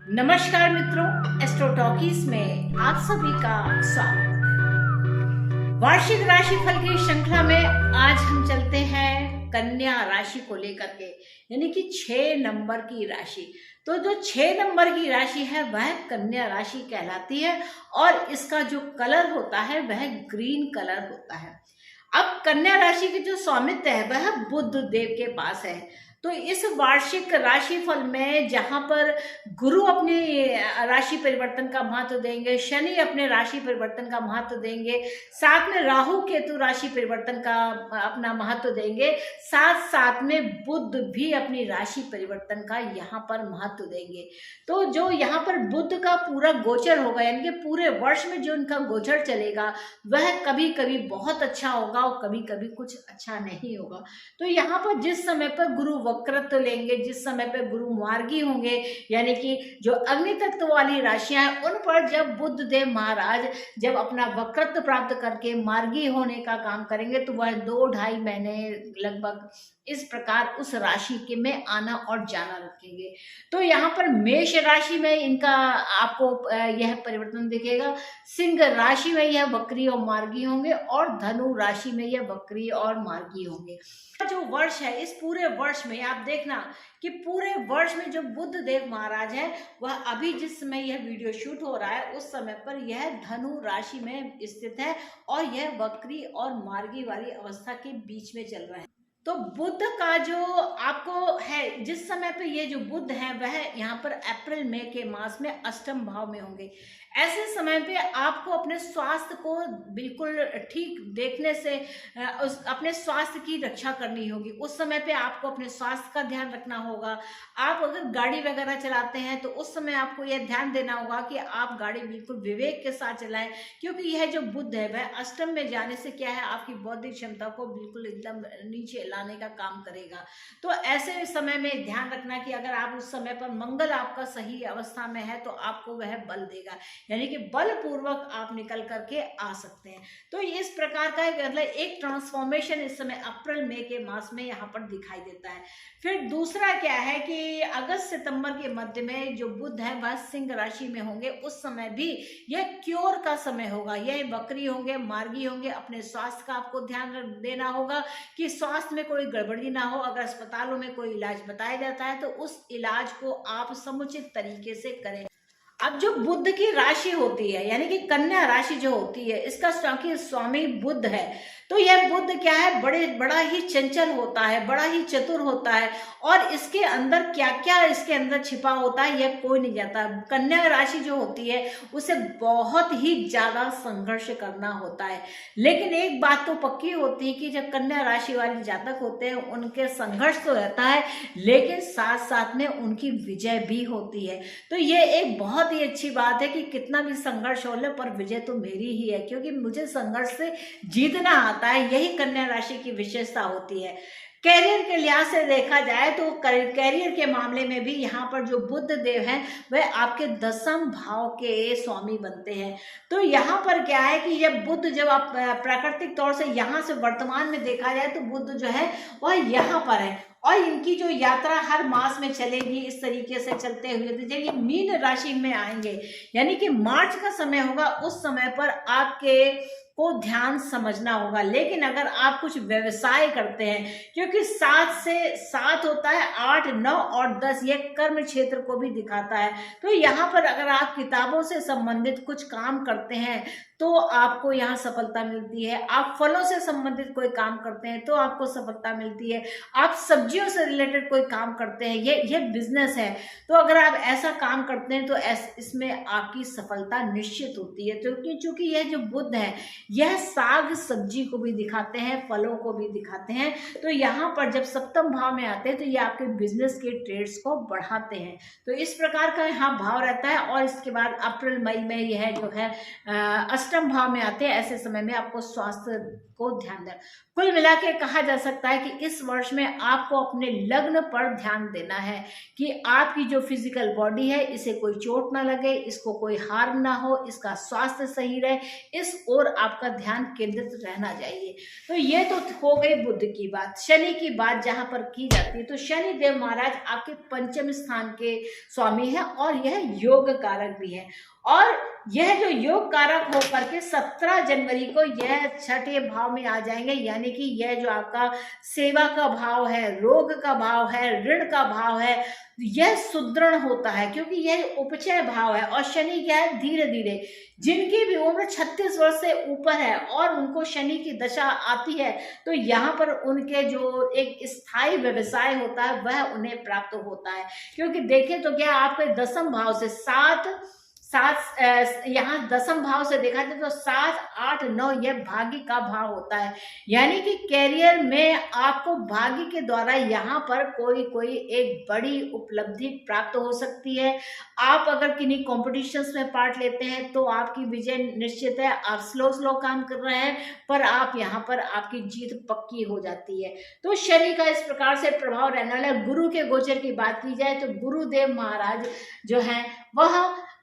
नमस्कार मित्रों, astro talkies में आप सभी का स्वागत है। वार्षिक राशिफल की श्रृंखला में आज हम चलते हैं कन्या राशि को लेकर के, यानी कि 6 नंबर की राशि। तो जो 6 नंबर की राशि है वह कन्या राशि कहलाती है और इसका जो कलर होता है वह ग्रीन कलर होता है। अब कन्या राशि के जो स्वामित्व है वह बुध देव के पास है। तो इस वार्षिक राशिफल में जहां पर गुरु अपनी राशि परिवर्तन का महत्व देंगे, शनि अपने राशि परिवर्तन का महत्व देंगे, साथ में राहु केतु राशि परिवर्तन का अपना महत्व देंगे, साथ साथ में बुध भी अपनी राशि परिवर्तन का यहाँ पर महत्व देंगे। तो जो यहाँ पर बुध का पूरा गोचर होगा, यानी कि पूरे वर्ष में जो इनका गोचर चलेगा वह कभी कभी बहुत अच्छा होगा और कभी कभी कुछ अच्छा नहीं होगा। तो यहाँ पर जिस समय पर गुरु वक्रत्व लेंगे, जिस समय पर गुरु मार्गी होंगे, यानी कि जो अग्नि तत्व वाली राशियां हैं उन पर जब बुध देव महाराज जब अपना वक्रत्व प्राप्त करके मार्गी होने का काम करेंगे तो वह 2-2.5 महीने लगभग इस प्रकार उस राशि के में आना और जाना रखेंगे। तो यहाँ पर मेष राशि में इनका आपको यह परिवर्तन दिखेगा, सिंह राशि में यह वक्री और मार्गी होंगे और धनु राशि में यह वक्री और मार्गी होंगे। जो वर्ष है, इस पूरे वर्ष में आप देखना कि पूरे वर्ष में जो बुध देव महाराज है वह अभी जिस समय यह वीडियो शूट हो रहा है उस समय पर यह धनु राशि में स्थित है और यह वक्री और मार्गी वाली अवस्था के बीच में चल रहा है। तो बुध का जो आपको है, जिस समय पे ये जो बुध है वह यहाँ पर अप्रैल मई के मास में अष्टम भाव में होंगे। ऐसे समय पे आपको अपने स्वास्थ्य को बिल्कुल ठीक देखने से अपने स्वास्थ्य की रक्षा करनी होगी। उस समय पे आपको अपने स्वास्थ्य का ध्यान रखना होगा। आप अगर गाड़ी वगैरह चलाते हैं तो उस समय आपको यह ध्यान देना होगा कि आप गाड़ी बिल्कुल विवेक के साथ चलाएं, क्योंकि यह जो बुध है वह अष्टम में जाने से क्या है, आपकी बौद्धिक क्षमता को बिल्कुल एकदम नीचे लाने का काम करेगा। तो ऐसे समय में ध्यान रखना कि अगर आप उस समय पर मंगल आपका सही अवस्था में है तो आपको वह बल देगा, यानी कि बलपूर्वक आप निकल करके आ सकते हैं। तो इस प्रकार का मतलब एक ट्रांसफॉर्मेशन इस समय अप्रैल मई के मास में यहाँ पर दिखाई देता है। फिर दूसरा क्या है कि अगस्त सितंबर के मध्य में जो बुध है वह सिंह राशि में होंगे। उस समय भी यह क्योर का समय होगा, यह वक्री होंगे, मार्गी होंगे। अपने स्वास्थ्य का आपको ध्यान देना होगा कि स्वास्थ्य में कोई गड़बड़ी ना हो। अगर अस्पतालों में कोई इलाज बताया जाता है तो उस इलाज को आप समुचित तरीके से करें। अब जो बुध की राशि होती है, यानी कि कन्या राशि जो होती है, इसका स्वामी बुध है। तो यह बुध क्या है, बड़ा ही चंचल होता है, बड़ा ही चतुर होता है और इसके अंदर क्या क्या इसके अंदर छिपा होता है यह कोई नहीं जानता। कन्या राशि जो होती है उसे बहुत ही ज्यादा संघर्ष करना होता है, लेकिन एक बात तो पक्की होती है कि जब कन्या राशि वाले जातक होते हैं उनके संघर्ष तो रहता है, लेकिन साथ साथ में उनकी विजय भी होती है। तो ये एक बहुत ही अच्छी बात है कि कितना भी संघर्ष हो ले पर विजय तो मेरी ही है, क्योंकि मुझे संघर्ष से जीतना आता है। यही कन्या राशि की विशेषता होती है। कैरियर के लिहाज से देखा जाए तो कैरियर के मामले में भी यहाँ पर जो बुध देव हैं वह आपके 10वें भाव के स्वामी बनते हैं। तो यहाँ पर क्या है कि जब बुध जब आप प्राकृतिक तौर से यहाँ से वर्तमान में देखा जाए तो बुध जो है वह यहाँ पर है और इनकी जो यात्रा हर मास में चलेगी इस तरीके से चलते हुए। तो जब ये मीन राशि में आएंगे, यानी कि मार्च का समय होगा, उस समय पर आपके को ध्यान समझना होगा। लेकिन अगर आप कुछ व्यवसाय करते हैं, क्योंकि 7 से 7 होता है, 8, 9 और 10 ये कर्म क्षेत्र को भी दिखाता है। तो यहाँ पर अगर आप किताबों से संबंधित कुछ काम करते हैं तो आपको यहाँ सफलता मिलती है। आप फलों से संबंधित कोई काम करते हैं तो आपको सफलता मिलती है। आप सब्जियों से रिलेटेड कोई काम करते हैं, ये बिजनेस है, तो अगर आप ऐसा काम करते हैं तो इसमें आपकी सफलता निश्चित होती है। तो क्योंकि यह जो बुध है यह साग सब्जी को भी दिखाते हैं, फलों को भी दिखाते हैं। तो यहाँ पर जब सप्तम भाव में आते हैं तो ये आपके बिजनेस के ट्रेड्स को बढ़ाते हैं। तो इस प्रकार का यहाँ भाव रहता है। और इसके बाद अप्रैल मई में यह जो है अष्टम भाव में आते हैं। ऐसे समय में आपको स्वास्थ्य को ध्यान देना। कुल मिला के कहा जा सकता है कि इस वर्ष में आपको अपने लग्न पर ध्यान देना है कि आपकी जो फिजिकल बॉडी है इसे कोई चोट ना लगे, इसको कोई हार्म ना हो, इसका स्वास्थ्य सही रहे, इस ओर आप आपका ध्यान केंद्रित रहना चाहिए। तो ये तो हो गई बुध की बात। शनि की बात जहां पर की जाती है तो शनि देव महाराज आपके पंचम स्थान के स्वामी है और यह योग कारक भी है। और यह जो योग कारक होकर के 17 जनवरी को यह छठे भाव में आ जाएंगे, यानी कि यह जो आपका सेवा का भाव है, रोग का भाव है, ऋण का भाव है, यह सुदृढ़ होता है क्योंकि यह उपचय भाव है। और शनि क्या है, धीरे धीरे जिनकी भी उम्र 36 वर्ष से ऊपर है और उनको शनि की दशा आती है तो यहाँ पर उनके जो एक स्थायी व्यवसाय होता है वह उन्हें प्राप्त होता है। क्योंकि देखें तो क्या आपके दसम भाव से यहाँ दसम भाव से देखा जाए तो 7, 8, 9 यह भाग्य का भाव होता है, यानी कि कैरियर में आपको भाग्य के द्वारा यहाँ पर कोई एक बड़ी उपलब्धि प्राप्त हो सकती है। आप अगर किन्हीं कॉम्पिटिशन्स में पार्ट लेते हैं तो आपकी विजय निश्चित है। आप स्लो काम कर रहे हैं पर आप यहाँ पर आपकी जीत पक्की हो जाती है। तो शनि का इस प्रकार से प्रभाव रहने वाला है। गुरु के गोचर की बात की जाए तो गुरुदेव महाराज जो है वह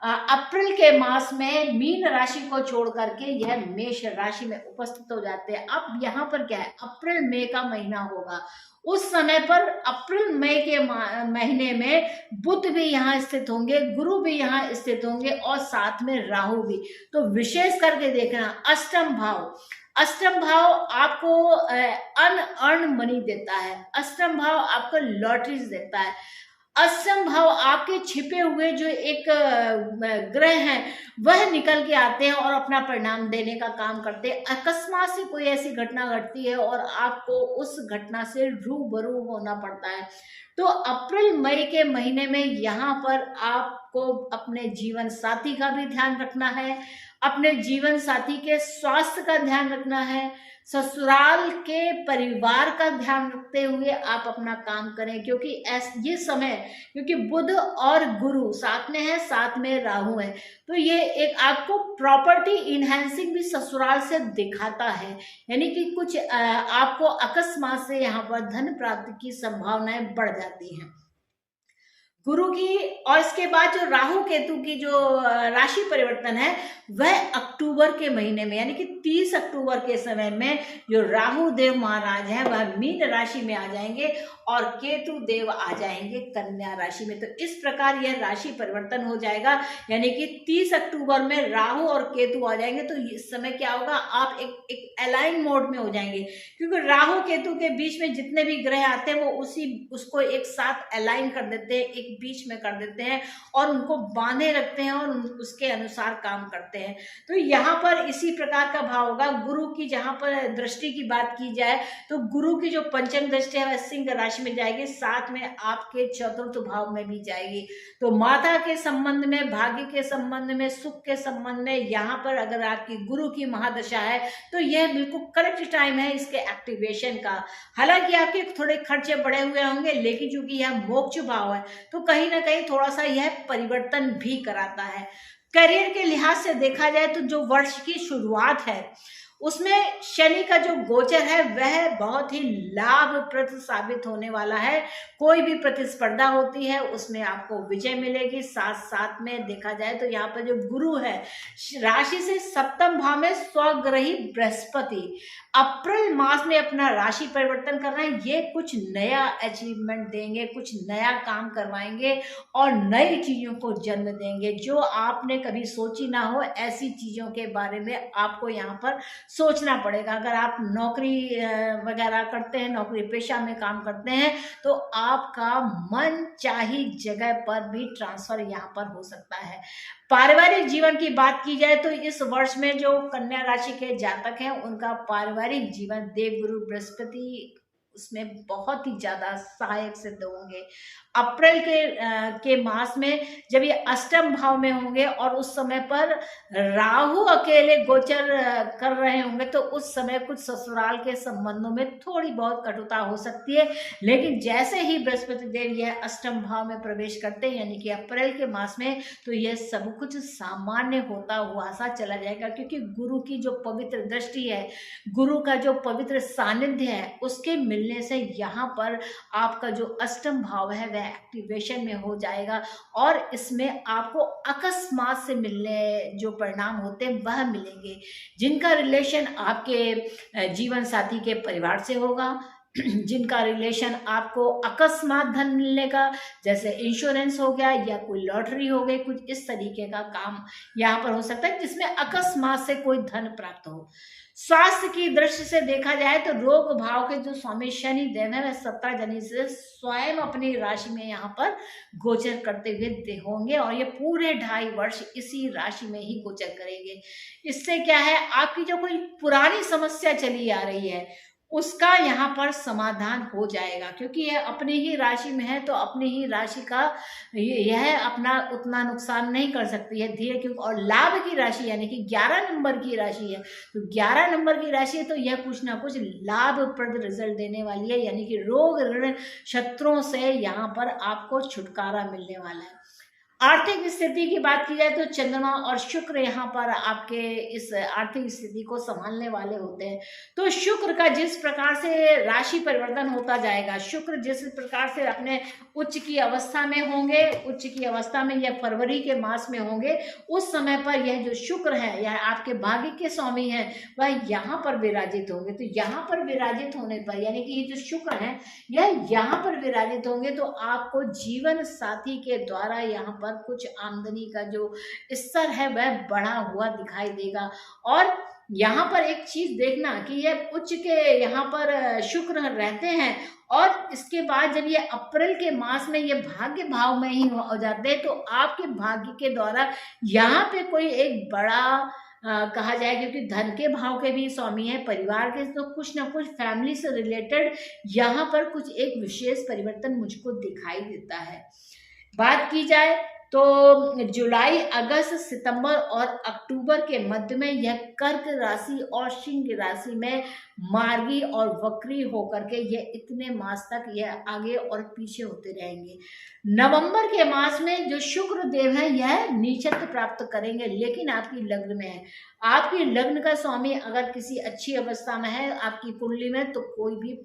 अप्रैल के मास में मीन राशि को छोड़ करके यह मेष राशि में उपस्थित हो जाते हैं। अब यहाँ पर क्या है, अप्रैल मई का महीना होगा, उस समय पर अप्रैल मई के महीने में बुध भी यहाँ स्थित होंगे, गुरु भी यहाँ स्थित होंगे और साथ में राहु भी। तो विशेष करके देखना अष्टम भाव आपको अनअर्न मनी देता है, अष्टम भाव आपको लॉटरीज देता है। अष्टम भाव आपके छिपे हुए जो एक ग्रह हैं वह निकल के आते हैं और अपना परिणाम देने का काम करते हैं। अकस्मात से कोई ऐसी घटना घटती है और आपको उस घटना से रूबरू होना पड़ता है। तो अप्रैल मई के महीने में यहाँ पर आपको अपने जीवन साथी का भी ध्यान रखना है, अपने जीवन साथी के स्वास्थ्य का ध्यान रखना है, ससुराल के परिवार का ध्यान रखते हुए आप अपना काम करें। क्योंकि ये समय, क्योंकि बुध और गुरु साथ में है, साथ में राहु है, तो ये एक आपको प्रॉपर्टी इनहेंसिंग भी ससुराल से दिखाता है, यानी कि कुछ आपको अकस्मात से यहाँ पर धन प्राप्ति की संभावनाएं बढ़ जाती हैं गुरु की। और इसके बाद जो राहु केतु की जो राशि परिवर्तन है वह अक्टूबर के महीने में, यानी कि 30 अक्टूबर के समय में जो राहु देव महाराज हैं वह मीन राशि में आ जाएंगे और केतु देव आ जाएंगे कन्या राशि में। तो इस प्रकार यह राशि परिवर्तन हो जाएगा, यानी कि 30 अक्टूबर में राहु और केतु आ जाएंगे। तो इस समय क्या होगा, आप एक अलाइन मोड में हो जाएंगे, क्योंकि राहु केतु के बीच में जितने भी ग्रह आते हैं वो उसको एक साथ अलाइन कर देते हैं, एक बीच में कर देते हैं और उनको बांधे रखते हैं और उसके अनुसार काम करते हैं। तो यहाँ पर इसी प्रकार का भाव होगा। गुरु की जहां पर दृष्टि की बात की जाए तो गुरु की जो पंचम दृष्टि है वह सिंह राशि में जाएगी, साथ में आपके चतुर्थ भाव में भी जाएगी। तो माता के संबंध में, भाग्य के संबंध में, सुख के संबंध में यहाँ पर अगर आपकी गुरु की महादशा है तो यह बिल्कुल करेक्ट टाइम है इसके एक्टिवेशन का। हालांकि आपके थोड़े खर्चे बढ़े हुए होंगे, लेकिन चूंकि यह मोक्ष भाव है तो कहीं ना कहीं थोड़ा सा यह परिवर्तन भी कराता है। करियर के लिहाज से देखा जाए तो जो वर्ष की शुरुआत है उसमें शनि का जो गोचर है वह बहुत ही लाभप्रद साबित होने वाला है। कोई भी प्रतिस्पर्धा होती है उसमें आपको विजय मिलेगी। साथ साथ में देखा जाए तो यहाँ पर जो गुरु है राशि से सप्तम भाव में स्वग्रही बृहस्पति अप्रैल मास में अपना राशि परिवर्तन कर रहे हैं। ये कुछ नया अचीवमेंट देंगे, कुछ नया काम करवाएंगे और नई चीजों को जन्म देंगे जो आपने कभी सोची ना हो। ऐसी चीजों के बारे में आपको यहाँ पर सोचना पड़ेगा। अगर आप नौकरी वगैरह करते हैं, नौकरी पेशा में काम करते हैं, तो आपका मन चाही जगह पर भी ट्रांसफर यहाँ पर हो सकता है। पारिवारिक जीवन की बात की जाए तो इस वर्ष में जो कन्या राशि के जातक हैं उनका पारिवारिक जीवन देवगुरु बृहस्पति उसमें बहुत ही ज्यादा सहायक सिद्ध होंगे। अप्रैल के मास में जब ये अष्टम भाव में होंगे और उस समय पर राहु अकेले गोचर कर रहे होंगे तो उस समय कुछ ससुराल के संबंधों में थोड़ी बहुत कटुता हो सकती है। लेकिन जैसे ही बृहस्पति देव यह अष्टम भाव में प्रवेश करते हैं यानी कि अप्रैल के मास में, तो यह सब कुछ सामान्य होता हुआ सा चला जाएगा। क्योंकि गुरु की जो पवित्र दृष्टि है, गुरु का जो पवित्र सानिध्य है, उसके मिलने से यहाँ पर आपका जो अष्टम भाव है वह एक्टिवेशन में हो जाएगा और इसमें आपको अकस्मात से मिलने जो परिणाम होते हैं वह मिलेंगे। जिनका रिलेशन आपके जीवन साथी के परिवार से होगा, जिनका रिलेशन आपको अकस्मात धन मिलने का, जैसे इंश्योरेंस हो गया या कोई लॉटरी हो गई, कुछ इस तरीके का काम यहाँ पर हो सकता है जिसमें अकस्मात से कोई धन प्राप्त हो। स्वास्थ्य की दृष्टि से देखा जाए तो रोग भाव के जो स्वामी शनि देव है वह 17 जनवरी से स्वयं अपनी राशि में यहाँ पर गोचर करते हुए होंगे और ये पूरे 2.5 वर्ष इसी राशि में ही गोचर करेंगे। इससे क्या है, आपकी जो कोई पुरानी समस्या चली आ रही है उसका यहाँ पर समाधान हो जाएगा, क्योंकि यह अपनी ही राशि में है तो अपनी ही राशि का यह अपना उतना नुकसान नहीं कर सकती है धीरे, क्योंकि और लाभ की राशि यानी कि 11 नंबर की राशि है, तो 11 नंबर की राशि है तो यह कुछ ना कुछ लाभप्रद रिजल्ट देने वाली है, यानी कि रोग ऋण शत्रुओं से यहाँ पर आपको छुटकारा मिलने वाला है। आर्थिक स्थिति की बात की जाए तो चंद्रमा और शुक्र यहाँ पर आपके इस आर्थिक स्थिति को संभालने वाले होते हैं। तो शुक्र का जिस प्रकार से राशि परिवर्तन होता जाएगा, शुक्र जिस प्रकार से अपने उच्च की अवस्था में होंगे, उच्च की अवस्था में यह फरवरी के मास में होंगे, उस समय पर यह जो शुक्र है या आपके भाग्य के स्वामी हैं वह यहाँ पर विराजित होंगे। तो यहाँ पर विराजित होने पर यानी कि ये जो शुक्र है यह यहाँ पर विराजित होंगे तो आपको जीवन साथी के द्वारा यहाँ पर कुछ आमदनी का जो स्तर है वह बढ़ा हुआ दिखाई देगा। और यहाँ पर एक चीज देखना कि यह उच्च के यहाँ पर शुक्र रहते हैं और इसके बाद जब ये अप्रैल के मास में ये भाग्य भाव में ही हो जाते हैं तो आपके भाग्य के द्वारा यहाँ पे कोई एक बड़ा कहा जाए, क्योंकि धन के भाव के भी स्वामी है परिवार के, तो कुछ ना कुछ फैमिली से रिलेटेड यहाँ पर कुछ एक विशेष परिवर्तन मुझको दिखाई देता है। बात की जाए तो जुलाई, अगस्त, सितंबर और अक्टूबर के मध्य में यह कर्क राशि और सिंह राशि में मार्गी और वक्री होकर के यह इतने मास तक यह आगे और पीछे होते रहेंगे। नवंबर के मास में जो शुक्र देव है यह नीचत्व प्राप्त करेंगे, लेकिन आपकी लग्न में है। आपकी लग्न का स्वामी अगर किसी अच्छी अवस्था में है आपकी कुंडली में तो कोई भी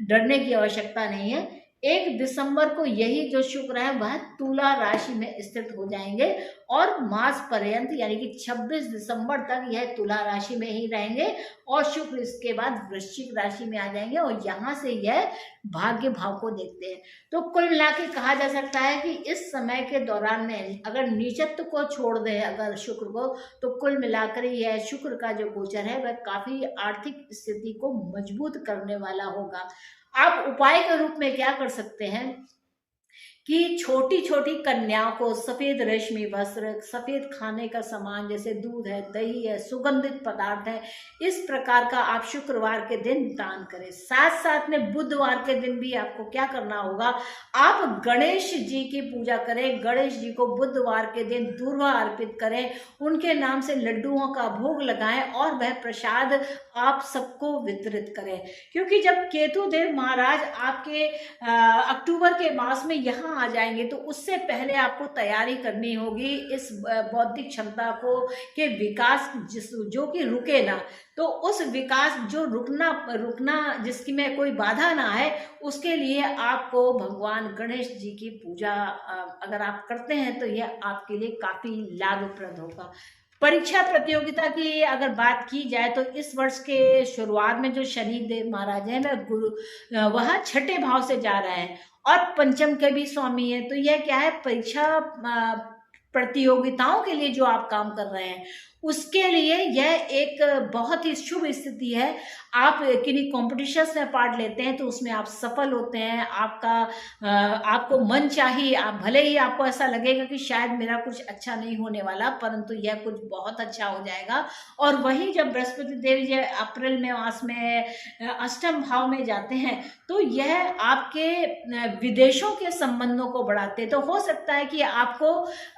डरने की आवश्यकता नहीं है। 1 दिसंबर को यही जो शुक्र है वह तुला राशि में स्थित हो जाएंगे और मास पर्यंत यानी कि 26 दिसंबर तक यह तुला राशि में ही रहेंगे और शुक्र इसके बाद वृश्चिक राशि में आ जाएंगे और यहाँ से यह भाग्य भाव को देखते हैं। तो कुल मिला के कहा जा सकता है कि इस समय के दौरान में अगर नीचत्व को छोड़ दें अगर शुक्र को, तो कुल मिलाकर यह शुक्र का जो गोचर है वह काफी आर्थिक स्थिति को मजबूत करने वाला होगा। आप उपाय के रूप में क्या कर सकते हैं कि छोटी छोटी कन्याओं को सफेद रेशमी वस्त्र, सफेद खाने का सामान जैसे दूध है, दही है, सुगंधित पदार्थ है, इस प्रकार का आप शुक्रवार के दिन दान करें। साथ साथ में बुधवार के दिन भी आपको क्या करना होगा, आप गणेश जी की पूजा करें, गणेश जी को बुधवार के दिन दूर्वा अर्पित करें, उनके नाम से लड्डुओं का भोग लगाएं और वह प्रसाद आप सबको वितरित करें। क्योंकि जब केतु देव महाराज आपके अक्टूबर के मास में यहाँ आ जाएंगे तो उससे पहले आपको तैयारी करनी होगी इस बौद्धिक क्षमता को के विकास जो कि रुके ना, तो उस विकास जो रुकना जिसकी में कोई बाधा ना है उसके लिए आपको भगवान गणेश जी की पूजा अगर आप करते हैं तो यह आपके लिए काफी लाभप्रद होगा। परीक्षा प्रतियोगिता की अगर बात की जाए तो इस वर्ष के शुरुआत में जो शनि देव महाराज हैं वह 6ठे भाव से जा रहे हैं और पंचम के भी स्वामी है। तो यह क्या है, परीक्षा प्रतियोगिताओं के लिए जो आप काम कर रहे हैं उसके लिए यह एक बहुत ही शुभ स्थिति है। आप किन्हीं कॉम्पिटिशन्स में पार्ट लेते हैं तो उसमें आप सफल होते हैं, आपको मन चाहिए, आप भले ही आपको ऐसा लगेगा कि शायद मेरा कुछ अच्छा नहीं होने वाला, परंतु यह कुछ बहुत अच्छा हो जाएगा। और वहीं जब बृहस्पति देव जी अप्रैल में मास में अष्टम भाव में जाते हैं तो यह आपके विदेशों के संबंधों को बढ़ाते हैं। तो हो सकता है कि आपको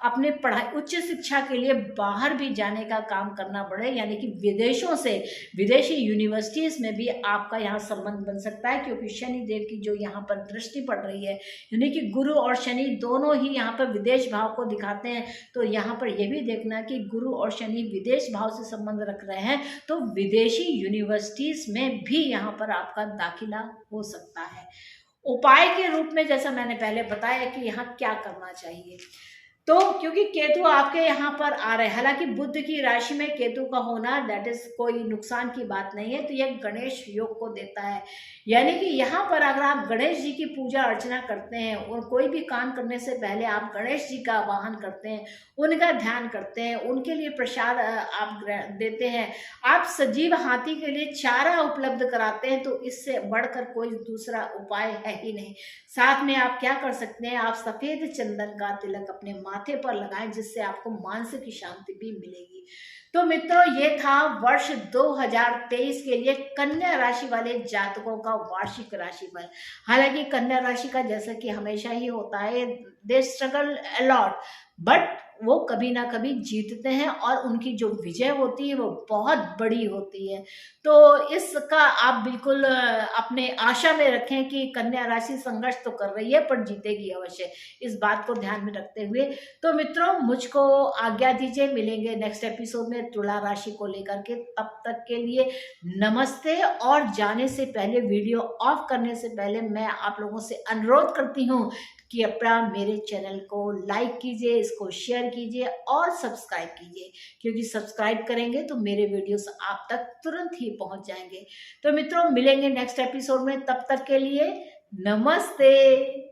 अपने पढ़ाई उच्च शिक्षा के लिए बाहर भी जाने का काम करना पड़े, यानी कि विदेशों से, विदेशी यूनिवर्सिटीज में भी आपका यहाँ संबंध बन सकता है, क्योंकि शनि देव की जो यहाँ पर दृष्टि पड़ रही है, यानी कि गुरु और शनि दोनों ही यहाँ पर विदेश भाव को दिखाते हैं। तो यहाँ पर यह भी देखना कि गुरु और शनि विदेश भाव से संबंध रख रहे हैं, तो विदेशी यूनिवर्सिटीज में भी यहाँ पर आपका दाखिला हो सकता है। उपाय के रूप में जैसा मैंने पहले बताया कि यहाँ क्या करना चाहिए, तो क्योंकि केतु आपके यहाँ पर आ रहे हैं, हालांकि बुध की राशि में केतु का होना दैट इज कोई नुकसान की बात नहीं है, तो यह गणेश योग को देता है। यानी कि यहाँ पर अगर आप गणेश जी की पूजा अर्चना करते हैं और कोई भी काम करने से पहले आप गणेश जी का आवाहन करते हैं, उनका ध्यान करते हैं, उनके लिए प्रसाद आप देते हैं, आप सजीव हाथी के लिए चारा उपलब्ध कराते हैं, तो इससे बढ़कर कोई दूसरा उपाय है ही नहीं। साथ में आप क्या कर सकते हैं, आप सफेद चंदन का तिलक अपने माथे पर लगाएं, जिससे आपको मानसिक शांति भी मिलेगी। तो मित्रों, ये था वर्ष 2023 के लिए कन्या राशि वाले जातकों का वार्षिक राशिफल। हालांकि कन्या राशि का जैसा कि हमेशा ही होता है, they struggle a lot, but वो कभी ना कभी जीतते हैं और उनकी जो विजय होती है वो बहुत बड़ी होती है। तो इसका आप बिल्कुल अपने आशा में रखें कि कन्या राशि संघर्ष तो कर रही है पर जीतेगी अवश्य, इस बात को ध्यान में रखते हुए। तो मित्रों, मुझको आज्ञा दीजिए, मिलेंगे नेक्स्ट एपिसोड में तुला राशि को लेकर के। तब तक के लिए नमस्ते। और जाने से पहले, वीडियो ऑफ करने से पहले, मैं आप लोगों से अनुरोध करती हूँ कि अपना मेरे चैनल को लाइक कीजिए, इसको शेयर कीजिए और सब्सक्राइब कीजिए, क्योंकि सब्सक्राइब करेंगे तो मेरे वीडियोस आप तक तुरंत ही पहुंच जाएंगे। तो मित्रों, मिलेंगे नेक्स्ट एपिसोड में, तब तक के लिए नमस्ते।